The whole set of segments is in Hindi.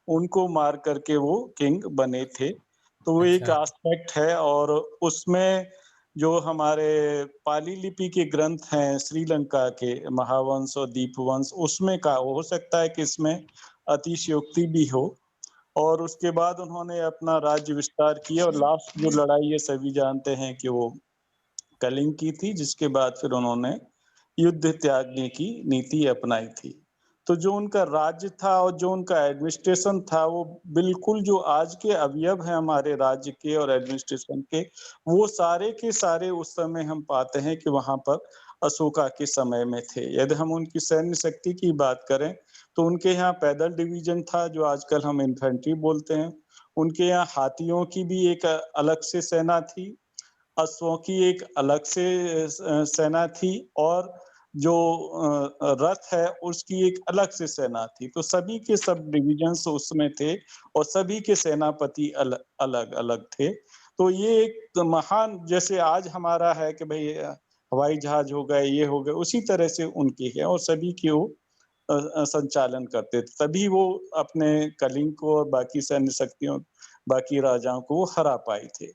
उनको मार करके वो किंग बने थे। तो वो एक अच्छा, एस्पेक्ट है और उसमें जो हमारे पाली लिपि के ग्रंथ हैं श्रीलंका के महावंश और दीपवंश उसमें का हो सकता है कि इसमें अतिशयोक्ति भी हो। और उसके बाद उन्होंने अपना राज्य विस्तार किया और लास्ट जो लड़ाई है सभी जानते हैं कि वो कलिंग की थी, जिसके बाद फिर उन्होंने युद्ध त्यागने की नीति अपनाई थी। तो जो उनका राज्य था और जो उनका एडमिनिस्ट्रेशन था वो बिल्कुल जो आज के अवयव हैं हमारे राज्य के और एडमिनिस्ट्रेशन के, वो सारे के सारे उस समय हम पाते हैं कि वहाँ पर अशोका के समय में थे। यदि हम उनकी सैन्य शक्ति की बात करें, तो उनके यहाँ पैदल डिवीज़न था जो आजकल हम इन्फैंट्री बोलते हैं। उनके यहाँ हाथियों की भी एक अलग से सेना थी, अश्वों की एक अलग से सेना थी और जो रथ है उसकी एक अलग से सेना थी। तो सभी के सब डिविजन्स उसमें थे और सभी के सेनापति अलग-अलग थे। तो ये एक महान जैसे आज हमारा है कि भई हवाई जहाज हो गए, ये हो गए, उसी तरह से उनकी है और सभी की वो संचालन करते थे। तभी वो अपने कलिंग को और बाकी सैन्य शक्तियों बाकी राजाओं को वो हरा पाए थे।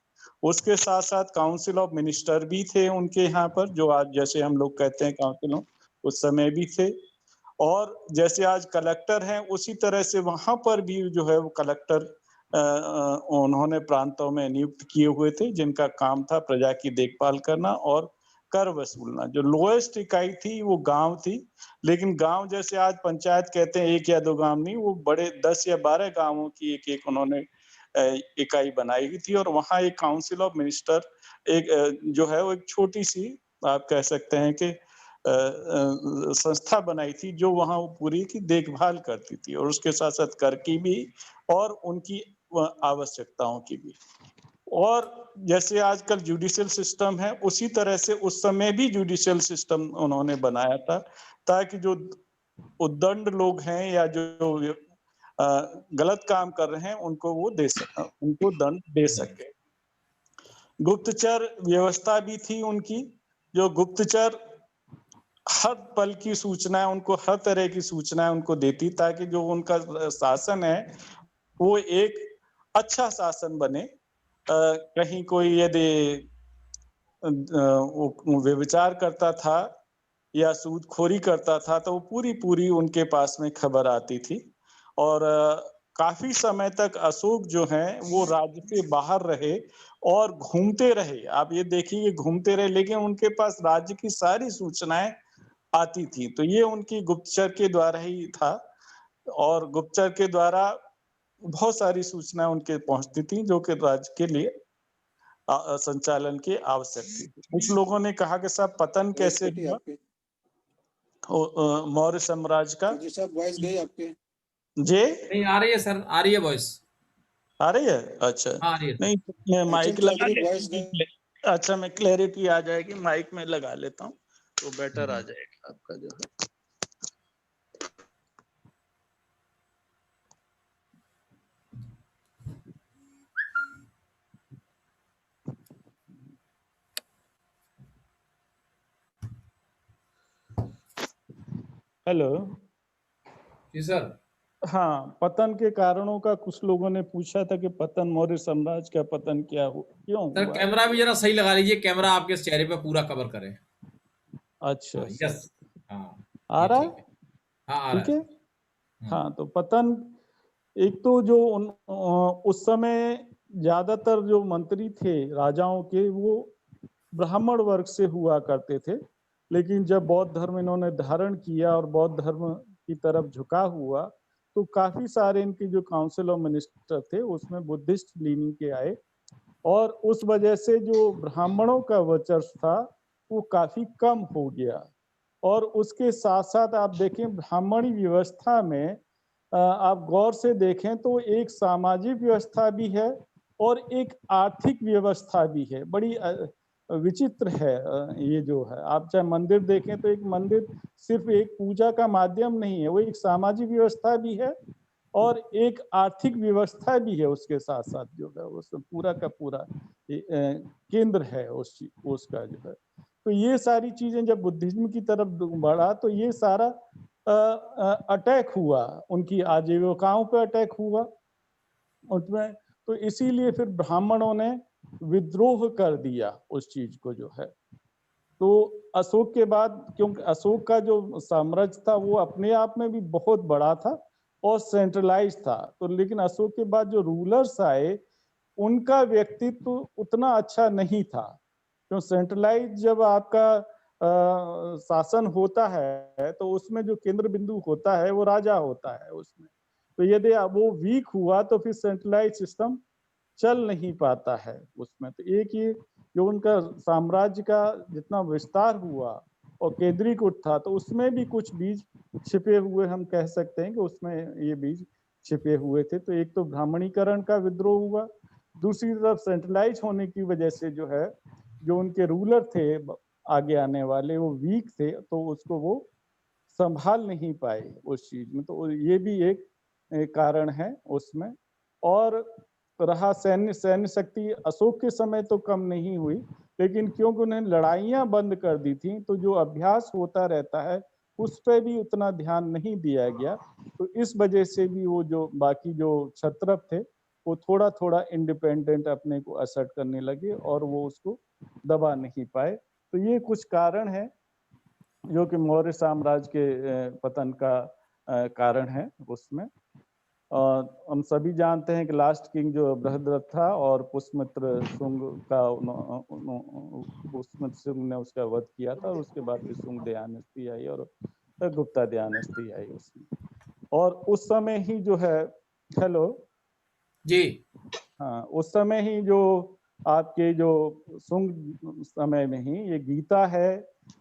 उसके साथ-साथ काउंसिल ऑफ मिनिस्टर भी थे उनके यहाँ पर, जो आज जैसे हम लोग कहते हैं काउंसिल ऑफ, उस समय भी थे। और जैसे आज कलेक्टर हैं, उसी तरह से वहाँ पर भी जो है वो कलेक्टर उन्होंने प्रांतों में नियुक्त किए हुए थे, जिनका काम था प्रजा की देखभाल करना और कर वसूलना। जो लोएस्ट इकाई थी, वो गाँव थी, लेकिन गाँव जैसे आज पंचायत कहते हैं 1 या 2 गाँव नहीं, वो बड़े 10 या 12 गाँवों की एक-एक उन्होंने इकाई बनाई हुई थी और वहाँ एक काउंसिल ऑफ मिनिस्टर एक जो है वो एक छोटी-सी आप कह सकते हैं कि संस्था बनाई थी जो वहाँ वो पूरी की देखभाल करती थी और उसके साथ-साथ कर की भी और उनकी आवश्यकताओं की भी। और जैसे आजकल जुडिशियल सिस्टम है, उसी तरह से उस समय भी जुडिशियल सिस्टम उन्होंने बनाया था, ताकि जो उद्दंड लोग हैं या जो अ, गलत काम कर रहे हैं, उनको वो उनको दंड दे जी, सके। गुप्तचर व्यवस्था भी थी उनकी, जो गुप्तचर हर पल की सूचनाएँ उनको हर तरह की सूचनाएँ उनको देती ताकि जो उनका शासन है, वो एक अच्छा शासन बने। कहीं कोई यदि वो व्यभिचार करता था या सूदखोरी करता था, तो वो पूरी-पूरी उनके पास में खबर आती थी और काफ़ी समय तक अशोक जो हैं, वो राज्य से बाहर रहे और घूमते रहे। आप ये देखिए घूमते रहे, लेकिन उनके पास राज्य की सारी सूचनाएँ आती थी। तो ये उनकी गुप्तचर के द्वारा ही था और गुप्तचर के द्वारा बहुत सारी सूचनाएँ उनके पहुँचती थी, जो कि राज्य के लिए संचालन की आवश्यक थी। कुछ लोगों ने कहा कि साहब पतन वॉइस कैसे कटी हुआ? आपकी। मौर्य साम्राज्य का? फौजी साहब वॉइस गई आपकी। जी? नहीं आ रही है सर, आ रही है वॉइस। आ रही है? अच्छा। हाँ, आ रही है सर। नहीं, मैं कंचन माइक लगा चौधरी लेता वॉइस हूँ गई। अच्छा, मैं क्लैरिटी आ जाएगी, माइक में लगा लेता हूँ, तो बेटर आ हम्म। जाएगा आपका जो है। हेलो? जी सर। हाँ, पतन के कारणों का कुछ लोगों ने पूछा था कि पतन मौर्य साम्राज्य का पतन क्यों सर हुआ? कैमरा भी जरा सही लगा लीजिए, कैमरा आपके चेहरे पे पूरा कवर करे। अच्छा, हाँ, अच्छा। यस। हाँ, आ ये रहा है? ठीक है। हाँ, आ रहा ठीक है है? सर। हुँ, हाँ, तो पतन एक तो जो उस समय ज़्यादातर जो मंत्री थे राजाओं के, वो ब्राह्मण वर्ग से हुआ करते थे। लेकिन जब बौद्ध धर्म इन्होंने धारण किया और बौद्ध धर्म की तरफ झुकाव हुआ, तो काफ़ी सारे इनके जो काउंसिल ऑफ मिनिस्टर थे, उसमें बुद्धिस्ट लीनिंग के आए और उस वजह से जो ब्राह्मणों का वर्चस्व था, वो काफ़ी कम हो गया। और उसके साथ-साथ आप देखें ब्राह्मणी व्यवस्था में आप गौर से देखें तो एक सामाजिक व्यवस्था भी है और एक आर्थिक व्यवस्था भी है। बड़ी विचित्र है ये जो है। आप चाहे मंदिर देखें तो एक मंदिर सिर्फ़ एक पूजा का माध्यम नहीं है, वो एक सामाजिक व्यवस्था भी है और एक आर्थिक व्यवस्था भी है उसके साथ-साथ जो है, उस पूरा का पूरा केंद्र है उसका जो है। तो ये सारी चीज़ें जब बुद्धिज़्म की तरफ बढ़ा तो ये सारा अटैक हुआ, उनकी आजीविकाओं पे अटैक हुआ उसमें, तो इसीलिए फिर ब्राह्मणों ने विद्रोह कर दिया उस चीज को जो है। तो अशोक के बाद, क्योंकि अशोक का जो साम्राज्य था वो अपने आप में भी बहुत बड़ा था और सेंट्रलाइज था, तो लेकिन अशोक के बाद जो रूलर्स आए उनका व्यक्तित्व उतना अच्छा नहीं था। क्यों, सेंट्रलाइज जब आपका शासन होता है तो उसमें जो केंद्र बिंदु होता है वो राजा होता है उसमें, तो यदि वो वीक हुआ तो फिर सेंट्रलाइज सिस्टम चल नहीं पाता है उसमें। तो एक ये जो उनका साम्राज्य का जितना विस्तार हुआ और केंद्रीकृत था, तो उसमें भी कुछ बीज छिपे हुए, हम कह सकते हैं कि उसमें ये बीज छिपे हुए थे। तो एक तो ब्राह्मणीकरण का विद्रोह हुआ, दूसरी तरफ सेंट्रलाइज होने की वजह से जो है, जो उनके रूलर थे आगे आने वाले, वो वीक थे, तो उसको वो संभाल नहीं पाए उस चीज में। तो ये भी एक कारण है उसमें। और रहा सैन्य सैन्य शक्ति, अशोक के समय तो कम नहीं हुई, लेकिन क्योंकि उन्होंने लड़ाइयां बंद कर दी थी तो जो अभ्यास होता रहता है उस पर भी उतना ध्यान नहीं दिया गया। तो इस वजह से भी वो जो बाकी जो क्षत्रप थे वो थोड़ा थोड़ा इंडिपेंडेंट अपने को असर्ट करने लगे और वो उसको दबा नहीं पाए। तो ये कुछ कारण है जो कि मौर्य साम्राज्य के पतन का कारण है उसमें। हम सभी जानते हैं कि लास्ट किंग जो बृहद्रथ था और पुष्यमित्र शुंग का पुष्यमित्र शुंग ने उसका वध किया था, और उसके बाद फिर शुंग दयानस्ती आई और गुप्ता दयानस्ती आई उसमें। और उस समय ही जो है, हेलो जी। हाँ, उस समय ही जो आपके जो शुंग समय में ही ये गीता है,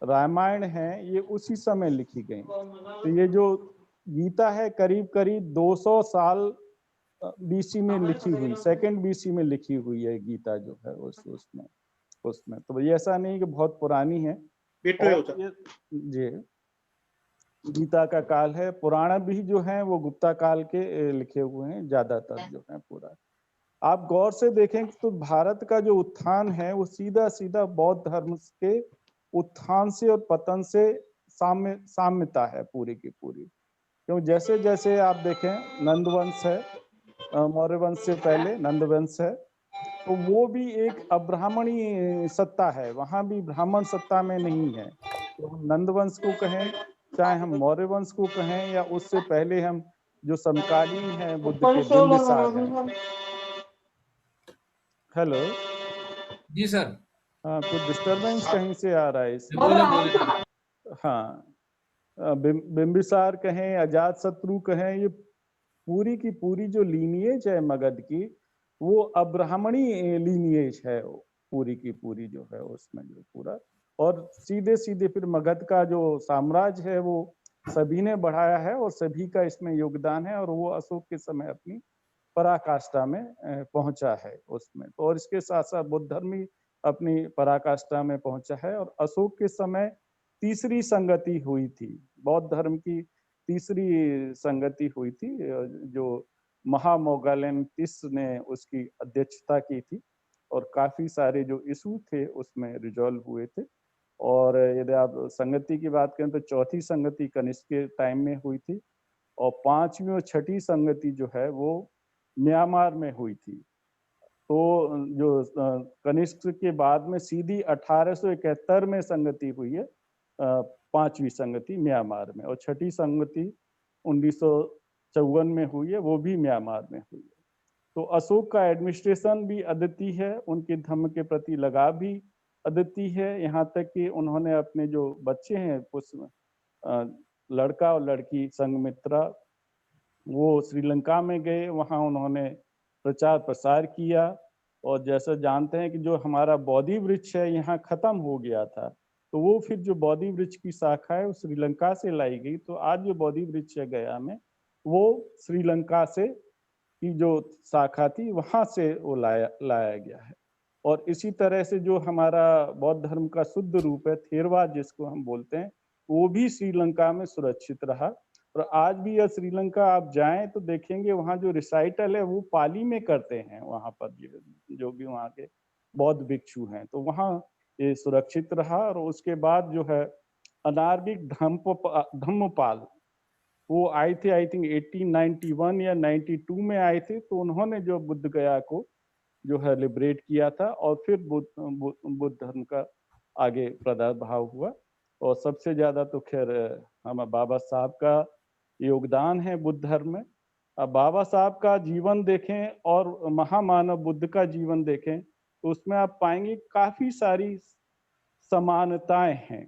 रामायण है, ये उसी समय लिखी गई। तो ये जो गीता है करीब करीब 200 साल बीसी में लिखी हुई, सेकंड बीसी में लिखी हुई है गीता जो है उसमें उसमें तो ये ऐसा नहीं कि बहुत पुरानी है। और ये जी गीता का काल है। पुराण भी जो है वो गुप्ता काल के लिखे हुए हैं ज्यादातर जो है पूरा। आप गौर से देखें तो भारत का जो उत्थान है वो सीधा सीधा बौद्ध धर्म के उत्थान से और पतन से साम्यता है पूरी की पूरी। क्यों, जैसे जैसे आप देखें नंदवंश है, मौर्य वंश से पहले नंदवंश है, तो वो भी एक अब्राह्मणी सत्ता है, वहां भी ब्राह्मण सत्ता में नहीं है। तो हम नंदवंश को कहें, चाहे हम मौर्य वंश को कहें, या उससे पहले हम जो समकालीन है बुद्ध के बिंबिसार हैं। हेलो, जी सर। हाँ, कुछ डिस्टरबेंस कहीं से आ रहा है इसमें। बोले बोले। हाँ, बिंबिसार कहें, अजात शत्रु कहें, ये पूरी की पूरी जो लीनिएज है मगध की, वो अब्राह्मणी लीनिएज है पूरी की पूरी जो है उसमें जो पूरा। और सीधे सीधे फिर मगध का जो साम्राज्य है वो सभी ने बढ़ाया है और सभी का इसमें योगदान है, और वो अशोक के समय अपनी पराकाष्ठा में पहुंचा है उसमें। तो और इसके साथ साथ बुद्ध धर्म भी अपनी पराकाष्ठा में पहुंचा है। और अशोक के समय तीसरी संगति हुई थी, बौद्ध धर्म की तीसरी संगति हुई थी, जो महामौगल्यनतिस ने उसकी अध्यक्षता की थी, और काफी सारे जो इशू थे उसमें रिजॉल्व हुए थे। और यदि आप संगति की बात करें तो चौथी संगति कनिष्क के टाइम में हुई थी, और पांचवी और छठी संगति जो है वो म्यांमार में हुई थी। तो जो कनिष्क के बाद में सीधी 1871 में संगति हुई है, पांचवी संगति म्यांमार में, और छठी संगति 1954 में हुई है, वो भी म्यांमार में हुई है। तो अशोक का एडमिनिस्ट्रेशन भी अद्वितीय है, उनके धर्म के प्रति लगाव भी अद्वितीय है। यहाँ तक कि उन्होंने अपने जो बच्चे हैं लड़का और लड़की संघमित्रा, वो श्रीलंका में गए, वहाँ उन्होंने प्रचार प्रसार किया। और जैसा जानते हैं कि जो हमारा बोधि वृक्ष है यहाँ खत्म हो गया था, तो वो फिर जो बोधि वृक्ष की शाखा है वो श्रीलंका से लाई गई। तो आज जो बोधि वृक्ष है गया में, वो श्रीलंका से की जो शाखा थी वहां से वो लाया गया है। और इसी तरह से जो हमारा बौद्ध धर्म का शुद्ध रूप है थेरवाद जिसको हम बोलते हैं, वो भी श्रीलंका में सुरक्षित रहा। और आज भी यह श्रीलंका आप जाएं तो देखेंगे वहाँ जो रिसाइटल है वो पाली में करते हैं, वहाँ पर जो भी वहाँ के बौद्ध भिक्षु हैं, तो वहाँ ये सुरक्षित रहा। और उसके बाद जो है अनार्बिक धम्मपाल वो आए थे आई थिंक 1891 या 92 में आए थे, तो उन्होंने जो बुद्ध गया को जो है लिबरेट किया था और फिर बुद्ध धर्म का आगे प्रादुर्भाव हुआ। और सबसे ज्यादा तो खैर हम बाबा साहब का योगदान है बुद्ध धर्म में। अब बाबा साहब का जीवन देखें और महामानव बुद्ध का जीवन देखें तो उसमें आप पाएंगे काफी सारी समानताएं हैं।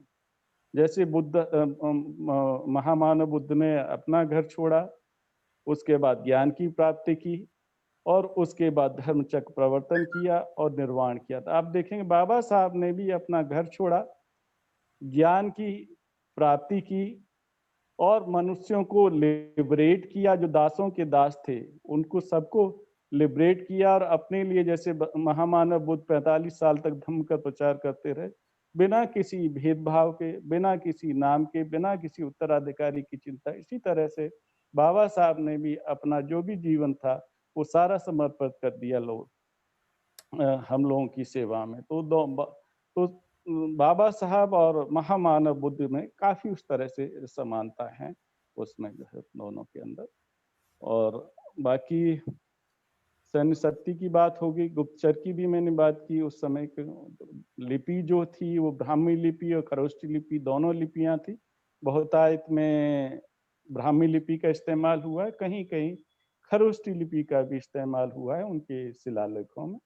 जैसे महामानव बुद्ध ने अपना घर छोड़ा, उसके बाद ज्ञान की प्राप्ति की और उसके बाद धर्म चक्र प्रवर्तन किया और निर्वाण किया। तो आप देखेंगे बाबा साहब ने भी अपना घर छोड़ा, ज्ञान की प्राप्ति की और मनुष्यों को लिबरेट किया। जो दासों के दास थे उनको सबको लिबरेट किया और अपने लिए, जैसे महामानव बुद्ध 45 साल तक धर्म का प्रचार करते रहे बिना किसी भेदभाव के, बिना किसी नाम के, बिना किसी उत्तराधिकारी की चिंता। इसी तरह से बाबा साहब ने भी अपना जो भी जीवन था वो सारा समर्पित कर दिया हम लोगों की सेवा में। तो बाबा साहब और महामानव बुद्ध में काफी उस तरह से समानता है उसमें जो है दोनों के अंदर। और बाकी सैन्य शक्ति की बात होगी, गुप्तचर की भी मैंने बात की। उस समय लिपि जो थी वो ब्राह्मी लिपि और खरोष्टी लिपि दोनों लिपियां थी। बहुतायत में ब्राह्मी लिपि का इस्तेमाल हुआ है, कहीं कहीं खरोष्टी लिपि का भी इस्तेमाल हुआ है उनके शिलालेखों में।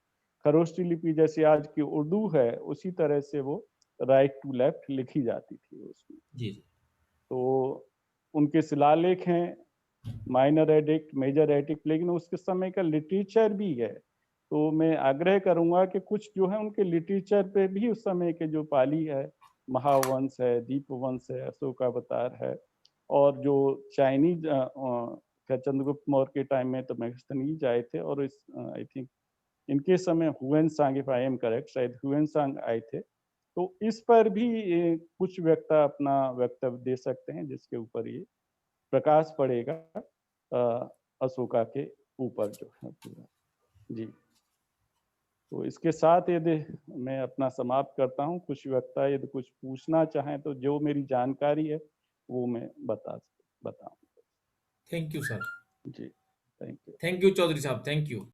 खरोष्टी लिपि जैसे आज की उर्दू है उसी तरह से वो राइट टू लेफ्ट लिखी जाती थी उसमें। जी। तो उनके शिलालेख हैं, माइनर एडिक्ट, मेजर एडिक्ट, लेकिन उसके समय का लिटरेचर भी है। तो मैं आग्रह करूंगा कि कुछ जो है उनके लिटरेचर पे भी उस समय के जो पाली है, महावंश है, दीपवंश है, अशोकावतार है, और जो चाइनीज चंद्रगुप्त मौर्य के टाइम में तो मैगस्थनीज आए थे, और इस आई थिंक इनके समय हुएन सांग, इफ आई एम करेक्ट, शायद हुएन सांग आए थे। तो इस पर भी कुछ वक्ता अपना वक्तव्य दे सकते हैं जिसके ऊपर ये प्रकाश पड़ेगा अशोका के ऊपर जो है पूरा। जी, तो इसके साथ यदि मैं अपना समाप्त करता हूँ। कुछ वक्ता यदि कुछ पूछना चाहें तो जो मेरी जानकारी है वो मैं बताऊँ। Thank you sir. जी, thank you. Thank you Chaudhary साहब, थैंक यू।